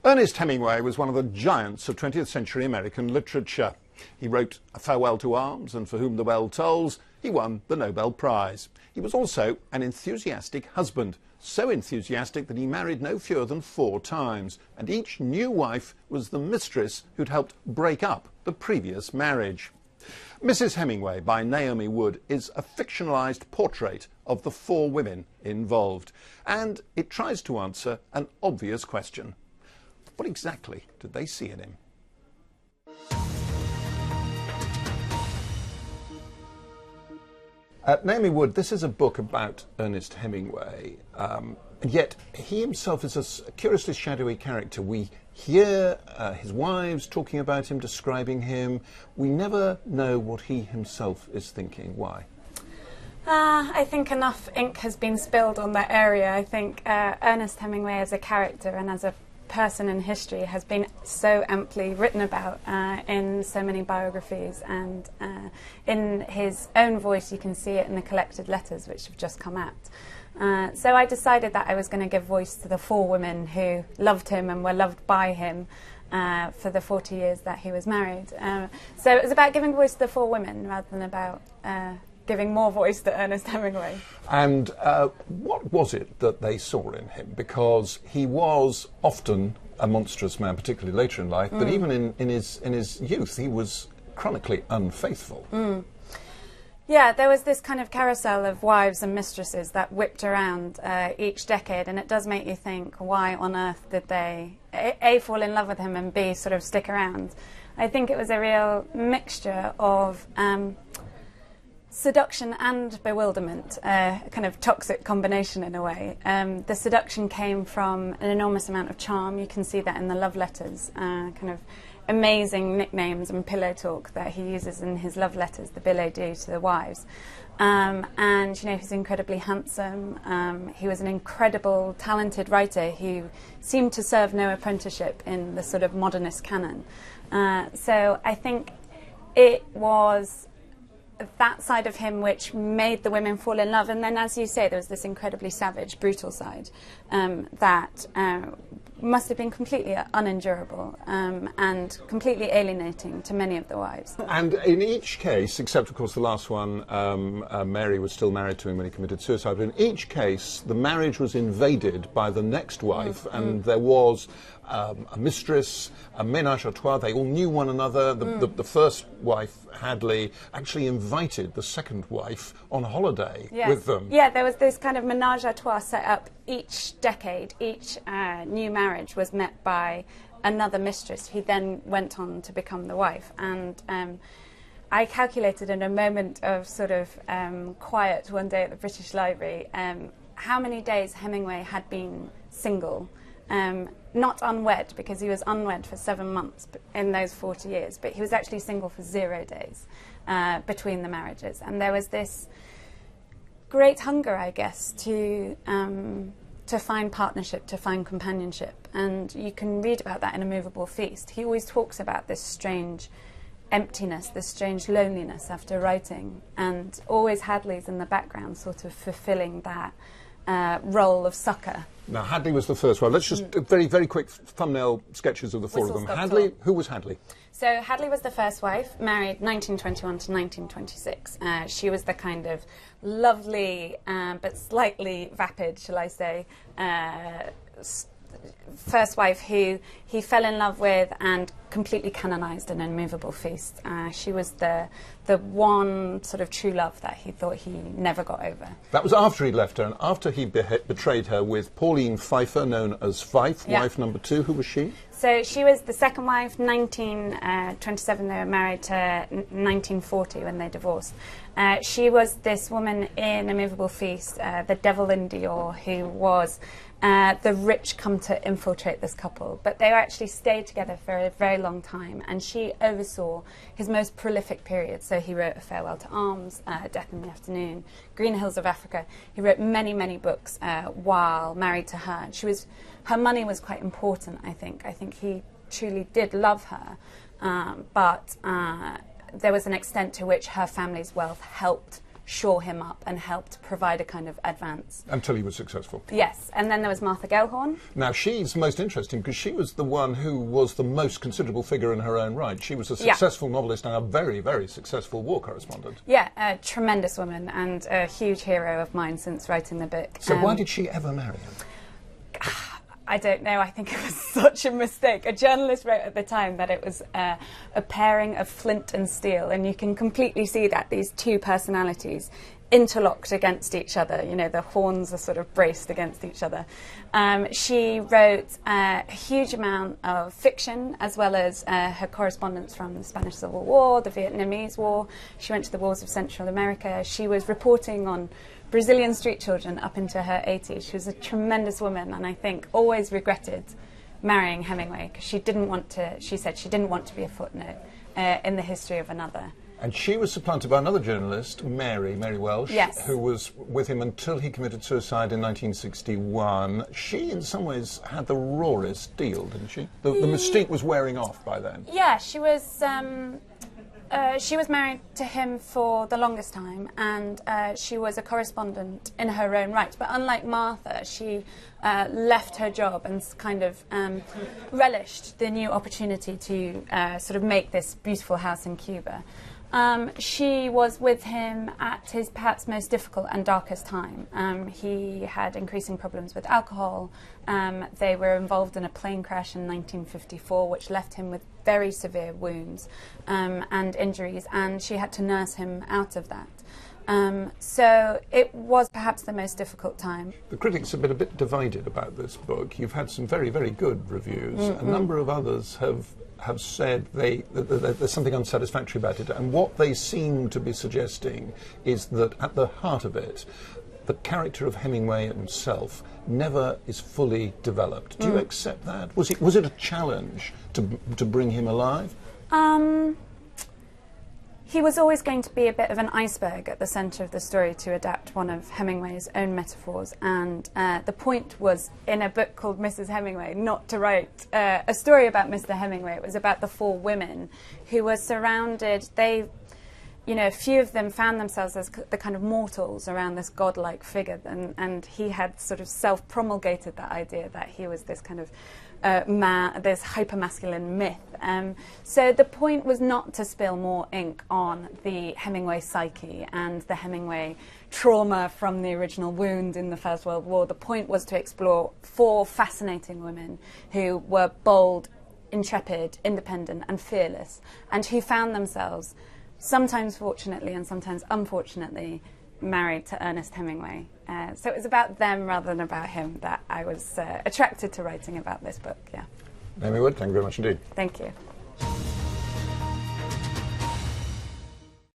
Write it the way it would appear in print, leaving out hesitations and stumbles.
Ernest Hemingway was one of the giants of 20th century American literature. He wrote A Farewell to Arms and For Whom the Bell Tolls. He won the Nobel Prize. He was also an enthusiastic husband, so enthusiastic that he married no fewer than 4 times, and each new wife was the mistress who'd helped break up the previous marriage. Mrs. Hemingway by Naomi Wood is a fictionalised portrait of the 4 women involved, and it tries to answer an obvious question. What exactly did they see in him? Naomi Wood, this is a book about Ernest Hemingway, and yet he himself is a curiously shadowy character. We hear his wives talking about him, describing him. We never know what he himself is thinking. Why? I think enough ink has been spilled on that area. I think Ernest Hemingway as a character and as a person in history has been so amply written about in so many biographies, and in his own voice you can see it in the collected letters which have just come out. So I decided that I was going to give voice to the 4 women who loved him and were loved by him for the 40 years that he was married. So it was about giving voice to the 4 women rather than about giving more voice to Ernest Hemingway. And what was it that they saw in him? Because he was often a monstrous man, particularly later in life, but even in his youth he was chronically unfaithful. Yeah, there was this kind of carousel of wives and mistresses that whipped around each decade, and it does make you think, why on earth did they A, fall in love with him, and B, sort of stick around? I think it was a real mixture of seduction and bewilderment, a kind of toxic combination in a way. The seduction came from an enormous amount of charm. You can see that in the love letters, kind of amazing nicknames and pillow talk that he uses in his love letters, the billet doux to the wives. And, you know, he's incredibly handsome. He was an incredible, talented writer who seemed to serve no apprenticeship in the sort of modernist canon. So I think it was that side of him which made the women fall in love, and then, as you say, there was this incredibly savage, brutal side that must have been completely unendurable and completely alienating to many of the wives. And in each case, except of course the last one, Mary was still married to him when he committed suicide, but in each case the marriage was invaded by the next wife, and there was a mistress, a ménage à trois. They all knew one another. The first wife, Hadley, actually invited the second wife on holiday with them. Yeah, there was this kind of ménage à trois set up each decade. Each new marriage was met by another mistress who then went on to become the wife. And I calculated in a moment of sort of quiet one day at the British Library how many days Hemingway had been single. Not unwed, because he was unwed for 7 months in those 40 years, but he was actually single for 0 days between the marriages. And there was this great hunger, I guess, to find partnership, to find companionship. And you can read about that in A Movable Feast. He always talks about this strange emptiness, this strange loneliness after writing, and always Hadley's in the background sort of fulfilling that role of succor. Now, Hadley was the first one. Let's just very, very quick thumbnail sketches of the 4 of them. Hadley, who was Hadley? So Hadley was the first wife, married 1921 to 1926. She was the kind of lovely but slightly vapid, shall I say, first wife who he fell in love with and completely canonised in A Movable Feast. She was the one sort of true love that he thought he never got over. That was after he'd left her, and after he betrayed her with Pauline Pfeiffer, known as Fife, wife number 2. Who was she? So she was the second wife, 1927. They were married to 1940 when they divorced. She was this woman in A Movable Feast, the devil in Dior, who was the rich come to infiltrate this couple. But they actually stayed together for a very long time, and she oversaw his most prolific period. So he wrote A Farewell to Arms, Death in the Afternoon, Green Hills of Africa. He wrote many, many books while married to her. Her money was quite important, I think. I think he truly did love her, but there was an extent to which her family's wealth helped shore him up and helped provide a kind of advance. Until he was successful. Yes, and then there was Martha Gellhorn. Now, she's most interesting because she was the one who was the most considerable figure in her own right. She was a successful novelist and a very, very successful war correspondent. Yeah, a tremendous woman and a huge hero of mine since writing the book. So why did she ever marry him? I don't know. I think it was such a mistake. A journalist wrote at the time that it was a pairing of flint and steel, and you can completely see that, these two personalities interlocked against each other. You know, the horns are sort of braced against each other. She wrote a huge amount of fiction, as well as her correspondence from the Spanish Civil War, the Vietnamese War. She went to the wars of Central America. She was reporting on Brazilian street children up into her 80s. She was a tremendous woman, and I think always regretted marrying Hemingway because she didn't want to. She said she didn't want to be a footnote in the history of another. And she was supplanted by another journalist, Mary Welsh, yes, who was with him until he committed suicide in 1961. She, in some ways, had the rawest deal, didn't she? The mystique was wearing off by then. Yeah, she was married to him for the longest time, and she was a correspondent in her own right. But unlike Martha, she left her job and kind of relished the new opportunity to sort of make this beautiful house in Cuba. She was with him at his perhaps most difficult and darkest time. He had increasing problems with alcohol. They were involved in a plane crash in 1954, which left him with very severe wounds and injuries, and she had to nurse him out of that. So it was perhaps the most difficult time. The critics have been a bit divided about this book. You've had some very, very good reviews. A number of others have said there's something unsatisfactory about it, and what they seem to be suggesting is that at the heart of it, the character of Hemingway himself never is fully developed. Do you accept that? Was it a challenge to bring him alive? He was always going to be a bit of an iceberg at the centre of the story, to adapt one of Hemingway's own metaphors. And the point was, in a book called Mrs. Hemingway, not to write a story about Mr. Hemingway. It was about the four women who were surrounded. A few of them found themselves as the kind of mortals around this godlike figure, and he had sort of self-promulgated that idea that he was this kind of this hyper-masculine myth. So the point was not to spill more ink on the Hemingway psyche and the Hemingway trauma from the original wound in the First World War. The point was to explore four fascinating women who were bold, intrepid, independent and fearless, and who found themselves, sometimes fortunately and sometimes unfortunately, married to Ernest Hemingway. So it was about them rather than about him that I was attracted to writing about this book, yeah. Amy Wood, thank you very much indeed. Thank you.